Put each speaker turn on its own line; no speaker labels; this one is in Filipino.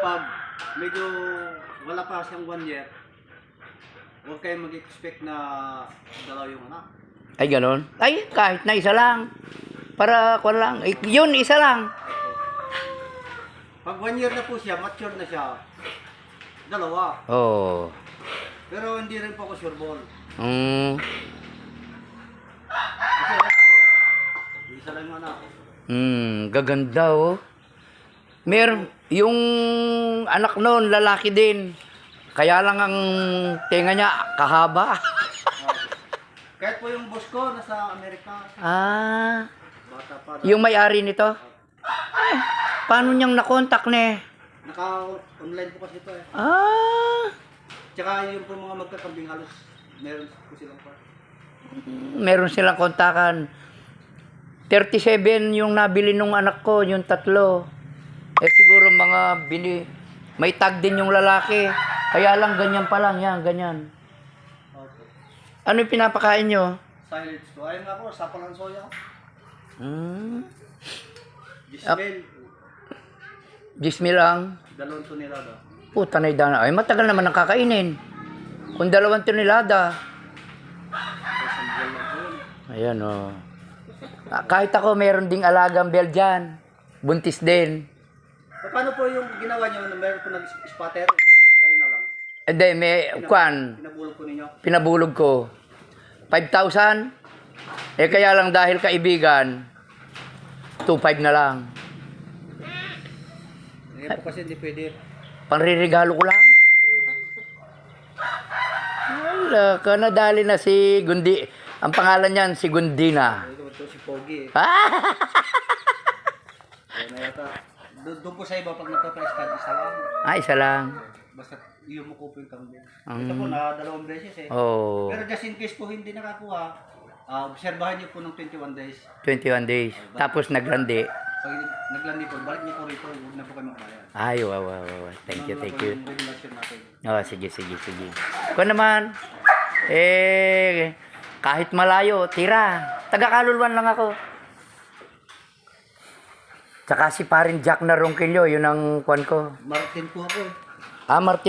pag medyo wala pa siyang 1 year, huwag kayong mag-expect na dalaw yung anak.
Ay, ganon. Ay, kahit na isa lang. Para, kung lang. Yun, isa lang.
Pag 1 year na po siya, mature na siya, dalawa.
Oo.
Pero hindi rin po ako sure ball. Kasi ako, isa lang yung anak.
Gaganda oh. Meron, yung anak noon, lalaki din. Kaya lang ang tenga niya, kahaba.
Kahit po yung boss ko, nasa Amerika. Bata pa.
Yung may-ari nito? Paano niyang nakontak ne?
Naka-online po kasi ito eh. Tsaka yung po mga magkakambing halos, meron po silang pa.
Meron silang kontakan. 37 yung nabili nung anak ko, yung tatlo. Eh siguro mga may tag din yung lalaki. Kaya lang ganyan pa lang, yan, ganyan.
Okay.
Ano yung pinapakain nyo?
Silage ko. Ayun nga po, sapang ng soya. Gismel.
Gismil ang?
2 tonelada.
Puta na idana. Ay, matagal naman ang kakainin. Kung 2 tonelada. Ayan o. Kahit ako, meron ding alagang Belgian. Buntis din.
Paano po yung ginawa nyo? Meron po nag-spotter? Kayo na lang?
Hindi, may
Pinabulog ko ninyo?
Pinabulog ko. 5,000. Eh kaya lang dahil kaibigan, 2,500 na lang.
Ngayon po kasi hindi pwede.
Panririgalo ko lang. Wala ka, nadali na si Gundi. Ang pangalan niyan, si Gundina.
Ito si Pogi eh. Kaya na yata. Doon po sa iba pag nagpa-press card, isa lang.
Isa lang.
Basta yung mo po yung kambing. Ito po na 2 beses eh.
Oh.
Pero just in case po hindi nakakuha, obserbahan niyo po ng 21 days.
21 days. Tapos naglandi.
Pag naglandi po, balik niyo po rito, huwag na po kayo makabayad.
Ay, wow. Thank you.
Yung regulation natin.
Sige. Kung naman, kahit malayo, tira. Taga-Kaluluwan lang ako. Tsaka si parin Jack na Ronquillo, yun ang kwan ko.
Martin po ako eh.
Martin.